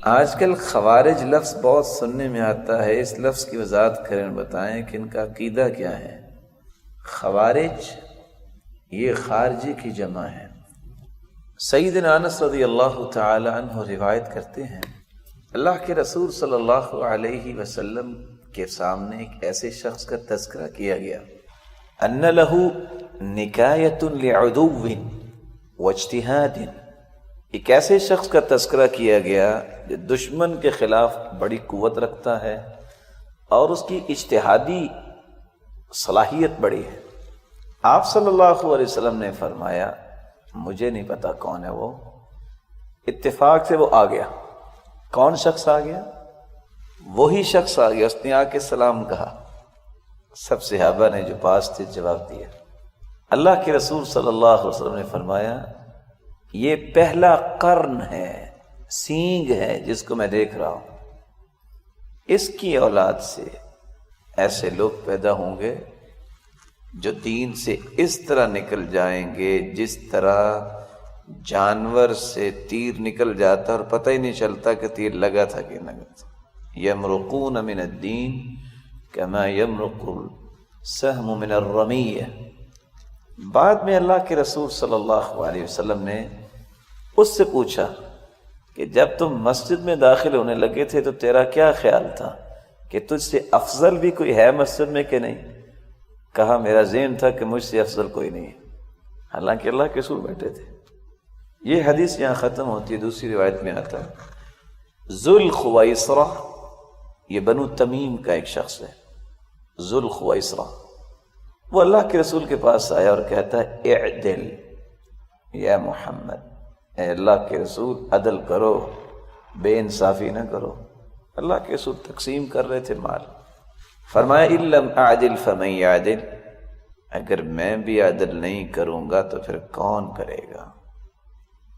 آج کل خوارج لفظ بہت سننے میں آتا ہے، اس لفظ کی وضاحت کریں، بتائیں کہ ان کا عقیدہ کیا ہے۔ خوارج یہ خارجی کی جمع ہے۔ سیدنا انس رضی اللہ تعالی عنہ روایت کرتے ہیں، اللہ کے رسول صلی اللہ علیہ وسلم کے سامنے ایک ایسے شخص کا تذکرہ کیا گیا، ان لہ نکایۃ لعدو واجتہاد، ایک ایسے شخص کا تذکرہ کیا گیا جو دشمن کے خلاف بڑی قوت رکھتا ہے اور اس کی اجتہادی صلاحیت بڑی ہے۔ آپ صلی اللہ علیہ وسلم نے فرمایا مجھے نہیں پتا کون ہے وہ، اتفاق سے وہ آ گیا۔ کون شخص آ گیا؟ وہی شخص آ گیا، اس نے آ کے سلام کہا۔ سب صحابہ نے جو پاس تھے جواب دیا۔ اللہ کے رسول صلی اللہ علیہ وسلم نے فرمایا یہ پہلا قرن ہے، سینگ ہے جس کو میں دیکھ رہا ہوں، اس کی اولاد سے ایسے لوگ پیدا ہوں گے جو دین سے اس طرح نکل جائیں گے جس طرح جانور سے تیر نکل جاتا اور پتہ ہی نہیں چلتا کہ تیر لگا تھا کہ نہ لگا تھا۔ یمرقون من الدین کما یمرق السهم من الرمیہ۔ بعد میں اللہ کے رسول صلی اللہ علیہ وسلم نے اس سے پوچھا کہ جب تم مسجد میں داخل ہونے لگے تھے تو تیرا کیا خیال تھا کہ تجھ سے افضل بھی کوئی ہے مسجد میں کہ نہیں؟ کہا میرا ذہن تھا کہ مجھ سے افضل کوئی نہیں ہے، حالانکہ اللہ کے رسول بیٹھے تھے۔ یہ حدیث یہاں ختم ہوتی ہے۔ دوسری روایت میں آتا ہے ذوالخویصرہ، یہ بنو تمیم کا ایک شخص ہے، ذوالخویصرہ، وہ اللہ کے رسول کے پاس آیا اور کہتا ہے اعدل یا محمد، اے اللہ کے رسول عدل کرو، بے انصافی نہ کرو۔ اللہ کے رسول تقسیم کر رہے تھے مال، فرمایا ان لم اعدل فمن یعدل، اگر میں بھی عدل نہیں کروں گا تو پھر کون کرے گا؟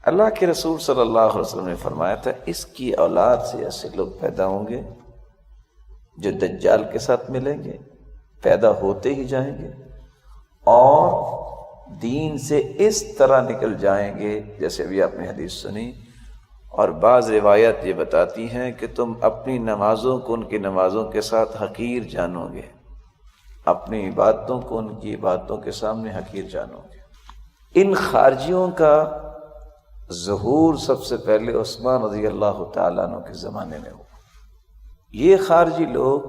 اللہ کے رسول صلی اللہ علیہ وسلم نے فرمایا تھا اس کی اولاد سے ایسے لوگ پیدا ہوں گے جو دجال کے ساتھ ملیں گے، پیدا ہوتے ہی جائیں گے اور دین سے اس طرح نکل جائیں گے جیسے بھی آپ نے حدیث سنی۔ اور بعض روایت یہ بتاتی ہیں کہ تم اپنی نمازوں کو ان کی نمازوں کے ساتھ حقیر جانو گے، اپنی عبادتوں کو ان کی عبادتوں کے سامنے حقیر جانو گے۔ ان خارجیوں کا ظہور سب سے پہلے عثمان رضی اللہ تعالیٰ عنہ کے زمانے میں ہوا۔ یہ خارجی لوگ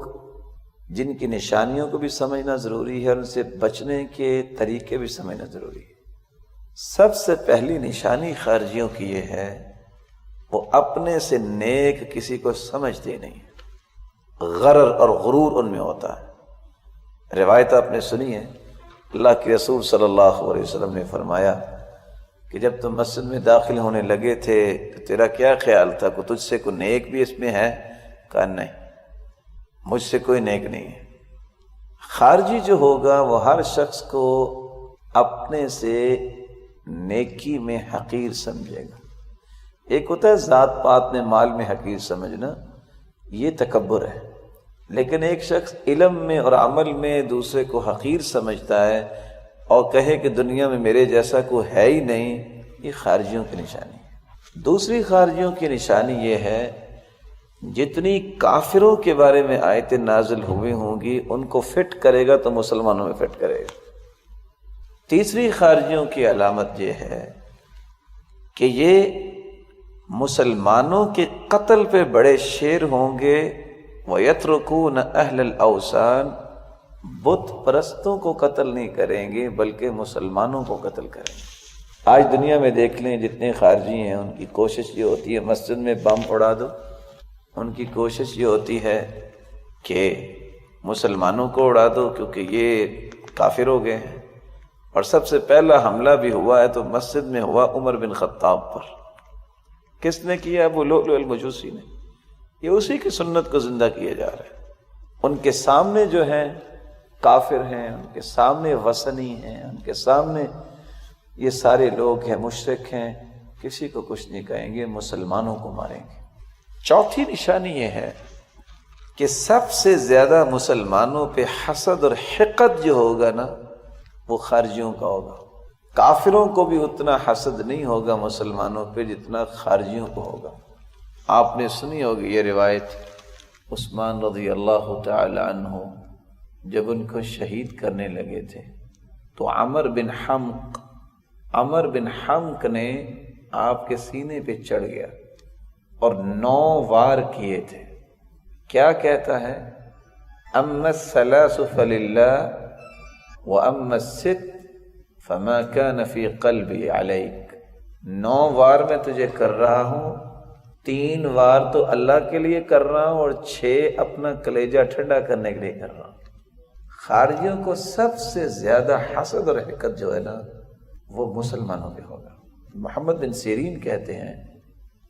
جن کی نشانیوں کو بھی سمجھنا ضروری ہے اور ان سے بچنے کے طریقے بھی سمجھنا ضروری ہے۔ سب سے پہلی نشانی خارجیوں کی یہ ہے وہ اپنے سے نیک کسی کو سمجھتے نہیں، غرر اور غرور ان میں ہوتا ہے۔ روایت آپ نے سنی ہے، اللہ کے رسول صلی اللہ علیہ وسلم نے فرمایا کہ جب تم مسجد میں داخل ہونے لگے تھے تو تیرا کیا خیال تھا کہ تجھ سے کوئی نیک بھی اس میں ہے؟ کہا نہیں، مجھ سے کوئی نیک نہیں ہے۔ خارجی جو ہوگا وہ ہر شخص کو اپنے سے نیکی میں حقیر سمجھے گا۔ ایک ہوتا ہے ذات پات میں مال میں حقیر سمجھنا، یہ تکبر ہے، لیکن ایک شخص علم میں اور عمل میں دوسرے کو حقیر سمجھتا ہے اور کہے کہ دنیا میں میرے جیسا کوئی ہے ہی نہیں، یہ خارجیوں کی نشانی ہے۔ دوسری خارجیوں کی نشانی یہ ہے جتنی کافروں کے بارے میں آیتیں نازل ہوئی ہوں گی ان کو فٹ کرے گا تو مسلمانوں میں فٹ کرے گا۔ تیسری خارجیوں کی علامت یہ ہے کہ یہ مسلمانوں کے قتل پہ بڑے شیر ہوں گے، وَيَتْرُكُونَ أَهْلَ الْأَوْثَانِ، بت پرستوں کو قتل نہیں کریں گے بلکہ مسلمانوں کو قتل کریں گے۔ آج دنیا میں دیکھ لیں جتنے خارجی ہیں ان کی کوشش یہ ہوتی ہے مسجد میں بم اڑا دو، ان کی کوشش یہ ہوتی ہے کہ مسلمانوں کو اڑا دو کیونکہ یہ کافر ہو گئے ہیں۔ اور سب سے پہلا حملہ بھی ہوا ہے تو مسجد میں ہوا عمر بن خطاب پر۔ کس نے کیا؟ ابو لؤلؤ المجوسی نے۔ یہ اسی کی سنت کو زندہ کیا جا رہا ہے۔ ان کے سامنے جو ہیں کافر ہیں، ان کے سامنے وثنی ہیں، ان کے سامنے یہ سارے لوگ ہیں، مشرک ہیں، کسی کو کچھ نہیں کہیں گے، مسلمانوں کو ماریں گے۔ چوتھی نشانی یہ ہے کہ سب سے زیادہ مسلمانوں پہ حسد اور حقد جو ہوگا نا وہ خارجیوں کا ہوگا۔ کافروں کو بھی اتنا حسد نہیں ہوگا مسلمانوں پہ جتنا خارجیوں کو ہوگا۔ آپ نے سنی ہوگی یہ روایت، عثمان رضی اللہ تعالی عنہ جب ان کو شہید کرنے لگے تھے تو عمر بن حمق نے آپ کے سینے پہ چڑھ گیا اور 9 وار کیے تھے۔ کیا کہتا ہے؟ اما الثلاث فللہ واما الست فما كان في قلبي عليك، 9 وار میں تجھے کر رہا ہوں، 3 وار تو اللہ کے لیے کر رہا ہوں اور 6 اپنا کلیجہ ٹھنڈا کرنے کے لیے کر رہا ہوں۔ خارجیوں کو سب سے زیادہ حسد اور حقد جو ہے نا وہ مسلمانوں پہ ہوگا۔ محمد بن سیرین کہتے ہیں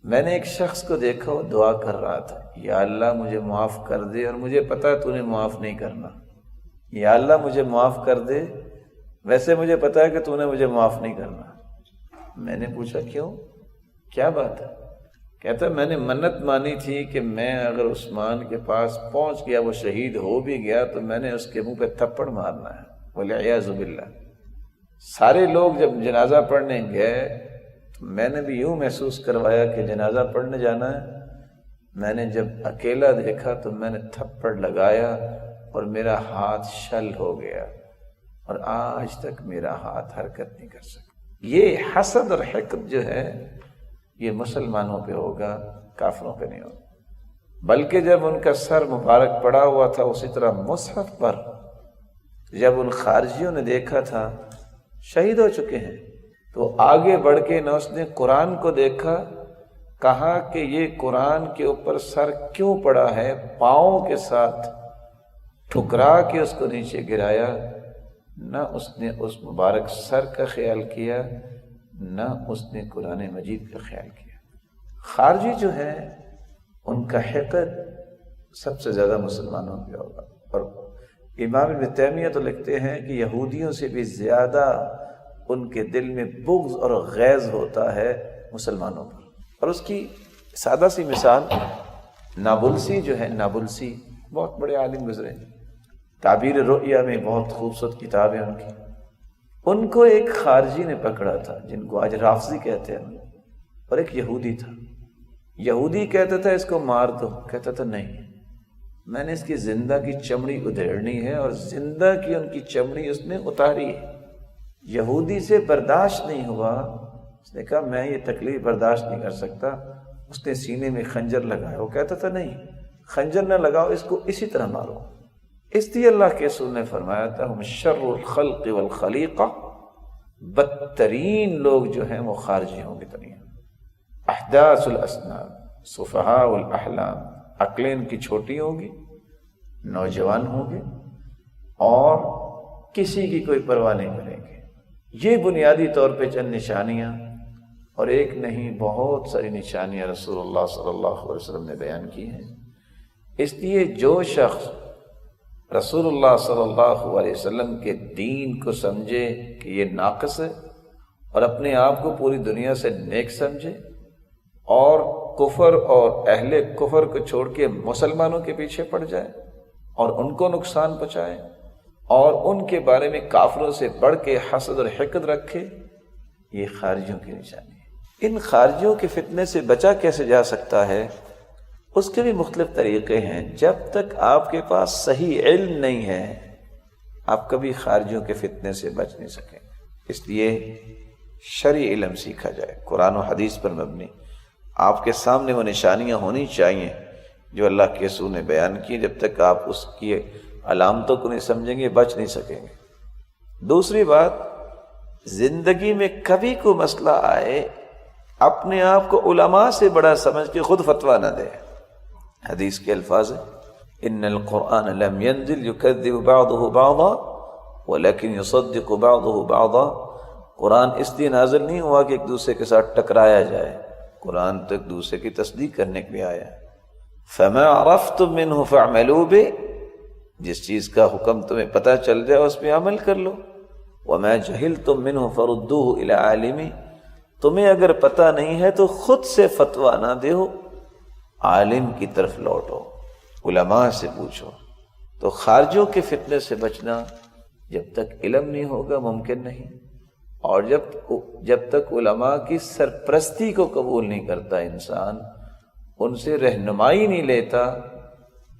میں نے ایک شخص کو دیکھا وہ دعا کر رہا تھا، یا اللہ مجھے معاف کر دے، اور مجھے پتا ہے تو نے معاف نہیں کرنا، یا اللہ مجھے معاف کر دے، ویسے مجھے پتا ہے کہ تو نے مجھے معاف نہیں کرنا۔ میں نے پوچھا کیوں، کیا بات ہے؟ کہتا ہے میں نے منت مانی تھی کہ میں اگر عثمان کے پاس پہنچ گیا، وہ شہید ہو بھی گیا، تو میں نے اس کے منہ پہ تھپڑ مارنا ہے، والعیاذ باللہ۔ سارے لوگ جب جنازہ پڑھنے گئے تو میں نے بھی یوں محسوس کروایا کہ جنازہ پڑھنے جانا ہے۔ میں نے جب اکیلا دیکھا تو میں نے تھپڑ لگایا اور میرا ہاتھ شل ہو گیا، اور آج تک میرا ہاتھ حرکت نہیں کر سکتا۔ یہ حسد اور حقد جو ہے یہ مسلمانوں پہ ہوگا، کافروں پہ نہیں ہوگا۔ بلکہ جب ان کا سر مبارک پڑا ہوا تھا اسی طرح مصحف پر، جب ان خارجیوں نے دیکھا تھا شہید ہو چکے ہیں، تو آگے بڑھ کے نہ اس نے قرآن کو دیکھا، کہا کہ یہ قرآن کے اوپر سر کیوں پڑا ہے، پاؤں کے ساتھ ٹھکرا کے اس کو نیچے گرایا۔ نہ اس نے اس مبارک سر کا خیال کیا، نہ اس نے قرآن مجید کا خیال کیا۔ خارجی جو ہے ان کا حقد سب سے زیادہ مسلمانوں پہ ہوگا، اور امام ابن تیمیہ تو لکھتے ہیں کہ یہودیوں سے بھی زیادہ ان کے دل میں بغض اور غیظ ہوتا ہے مسلمانوں پر۔ اور اس کی سادہ سی مثال نابلسی جو ہے، نابلسی بہت بڑے عالم گزرے، تعبیر رؤیا میں بہت خوبصورت کتاب ہے ان کی۔ ان کو ایک خارجی نے پکڑا تھا جن کو آج رافضی کہتے ہیں، اور ایک یہودی تھا۔ یہودی کہتا تھا اس کو مار دو، کہتا تھا نہیں، میں نے اس کی زندہ کی چمڑی ادھیڑنی ہے، اور زندہ کی ان کی چمڑی اس نے اتاری ہے۔ یہودی سے برداشت نہیں ہوا، اس نے کہا میں یہ تکلیف برداشت نہیں کر سکتا۔ اس نے سینے میں خنجر لگایا، وہ کہتا تھا نہیں، خنجر نہ لگاؤ، اس کو اسی طرح مارو۔ اس لیے اللہ کے رسول نے فرمایا تھا ہم شر الخلق والخلیقہ، بدترین لوگ جو ہیں وہ خارجیوں کی طرح ہیں۔ احداث الاسنان صفحاء الاحلام، عقلیں ان کی چھوٹی ہوگی، نوجوان ہوں گے، اور کسی کی کوئی پرواہ نہیں کریں گے۔ یہ بنیادی طور پہ چند نشانیاں، اور ایک نہیں بہت ساری نشانیاں رسول اللہ صلی اللہ علیہ وسلم نے بیان کی ہیں۔ اس لیے جو شخص رسول اللہ صلی اللہ علیہ وسلم کے دین کو سمجھے کہ یہ ناقص ہے، اور اپنے آپ کو پوری دنیا سے نیک سمجھے، اور کفر اور اہل کفر کو چھوڑ کے مسلمانوں کے پیچھے پڑ جائے اور ان کو نقصان پہنچائے، اور ان کے بارے میں کافروں سے بڑھ کے حسد اور حقد رکھے، یہ خارجیوں کی نشانی ہے۔ ان خارجیوں کے فتنے سے بچا کیسے جا سکتا ہے؟ اس کے بھی مختلف طریقے ہیں۔ جب تک آپ کے پاس صحیح علم نہیں ہے آپ کبھی خارجیوں کے فتنے سے بچ نہیں سکیں۔ اس لیے شرعی علم سیکھا جائے، قرآن و حدیث پر مبنی۔ آپ کے سامنے وہ نشانیاں ہونی چاہیے جو اللہ کے رسول نے بیان کی۔ جب تک آپ اس کی علامتوں کو نہیں سمجھیں گے بچ نہیں سکیں گے۔ دوسری بات، زندگی میں کبھی کوئی مسئلہ آئے اپنے آپ کو علماء سے بڑا سمجھ کے خود فتویٰ نہ دے۔ حدیث کے الفاظ ہیں ان القرآن لم ينزل يكذب بعضه بعضا ولكن يصدق بعضه بعضا۔ قرآن اس لیے نازل نہیں ہوا کہ ایک دوسرے کے ساتھ ٹکرایا جائے، قرآن تو ایک دوسرے کی تصدیق کرنے کے لیے آیا۔ فما عرفتم منه فاعملوا به، جس چیز کا حکم تمہیں پتہ چل جائے اس پہ عمل کر لو۔ وما جہلتم منه فردوه الى عالمه، تمہیں اگر پتہ نہیں ہے تو خود سے فتویٰ نہ دیو، عالم کی طرف لوٹو، علماء سے پوچھو۔ تو خارجوں کے فتنے سے بچنا جب تک علم نہیں ہوگا ممکن نہیں، اور جب تک علماء کی سرپرستی کو قبول نہیں کرتا انسان، ان سے رہنمائی نہیں لیتا،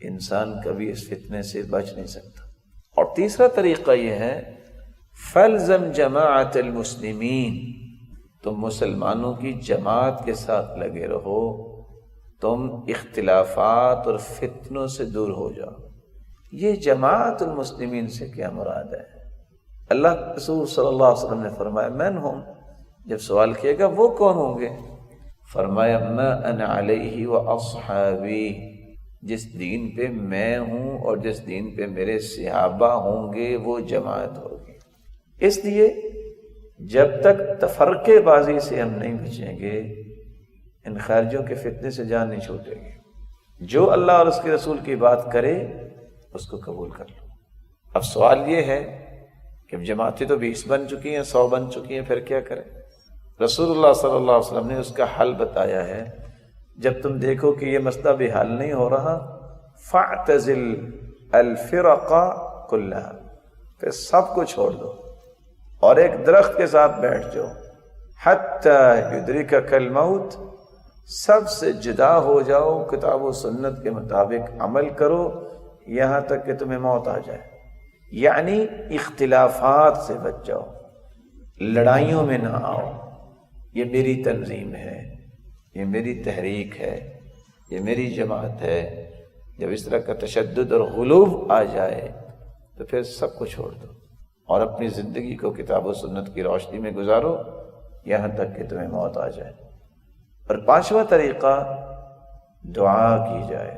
انسان کبھی اس فتنے سے بچ نہیں سکتا۔ اور تیسرا طریقہ یہ ہے فَلْزَمْ جَمَاعَةَ الْمُسْلِمِينَ، تم مسلمانوں کی جماعت کے ساتھ لگے رہو، تم اختلافات اور فتنوں سے دور ہو جاؤ۔ یہ جماعت المسلمین سے کیا مراد ہے؟ اللہ رسول صلی اللہ علیہ وسلم نے فرمایا من ہم، جب سوال کیے گا وہ کون ہوں گے؟ فرمایا ما انا علیہ واصحابی، جس دین پہ میں ہوں اور جس دین پہ میرے صحابہ ہوں گے وہ جماعت ہوگی۔ اس لیے جب تک تفرقے بازی سے ہم نہیں بچیں گے، ان خارجیوں کے فتنے سے جان نہیں چھوٹے گی۔ جو اللہ اور اس کے رسول کی بات کرے اس کو قبول کر لو۔ اب سوال یہ ہے کہ جماعتیں تو 20 بن چکی ہیں، 100 بن چکی ہیں، پھر کیا کریں؟ رسول اللہ صلی اللہ علیہ وسلم نے اس کا حل بتایا ہے، جب تم دیکھو کہ یہ مسئلہ بھی حل نہیں ہو رہا، فاعتزل الفرق کلھا، پھر سب کو چھوڑ دو اور ایک درخت کے ساتھ بیٹھ جاؤ، حتی یدرکک الموت، سب سے جدا ہو جاؤ، کتاب و سنت کے مطابق عمل کرو یہاں تک کہ تمہیں موت آ جائے۔ یعنی اختلافات سے بچ جاؤ، لڑائیوں میں نہ آؤ۔ یہ میری تنظیم ہے، یہ میری تحریک ہے، یہ میری جماعت ہے۔ جب اس طرح کا تشدد اور غلو آ جائے تو پھر سب کو چھوڑ دو اور اپنی زندگی کو کتاب و سنت کی روشنی میں گزارو یہاں تک کہ تمہیں موت آ جائے۔ اور 5واں طریقہ دعا کی جائے،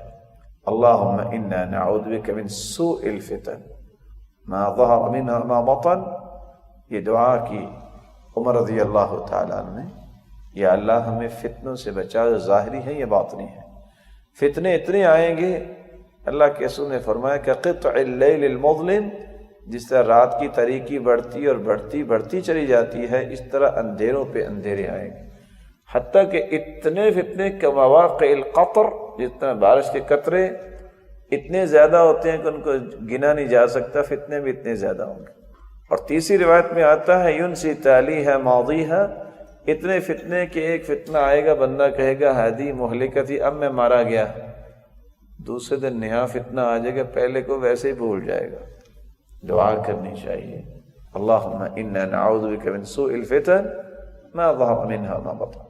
اللہم انا نعوذ بک من سوء الفتن ما ظہر منها ما بطن۔ یہ دعا کی عمر رضی اللہ تعالیٰ عنہ نے، یا اللہ ہمیں فتنوں سے بچا، ظاہری ہے یا باطنی ہے۔ فتنے اتنے آئیں گے، اللہ کے رسول نے فرمایا کہ قطع اللیل المظلم، جس طرح رات کی تاریکی بڑھتی اور بڑھتی چلی جاتی ہے، اس طرح اندھیروں پہ اندھیرے آئیں گے، حتیٰ کہ اتنے فتنے کمواقع القطر، جتنا بارش کے قطرے اتنے زیادہ ہوتے ہیں کہ ان کو گنا نہیں جا سکتا، فتنے بھی اتنے زیادہ ہوں گے۔ اور تیسری روایت میں آتا ہے ینسی تالیہ ماضیہ، اتنے فتنے کہ ایک فتنہ آئے گا، بندہ کہے گا ہادی مہلکتی، اب میں مارا گیا، دوسرے دن نیا فتنہ آ جائے گا، پہلے کو ویسے ہی بھول جائے گا۔ دعا کرنی چاہیے، اللہم انا نعوذ بک من سوء الفتن ما ظہر منها ما بطن۔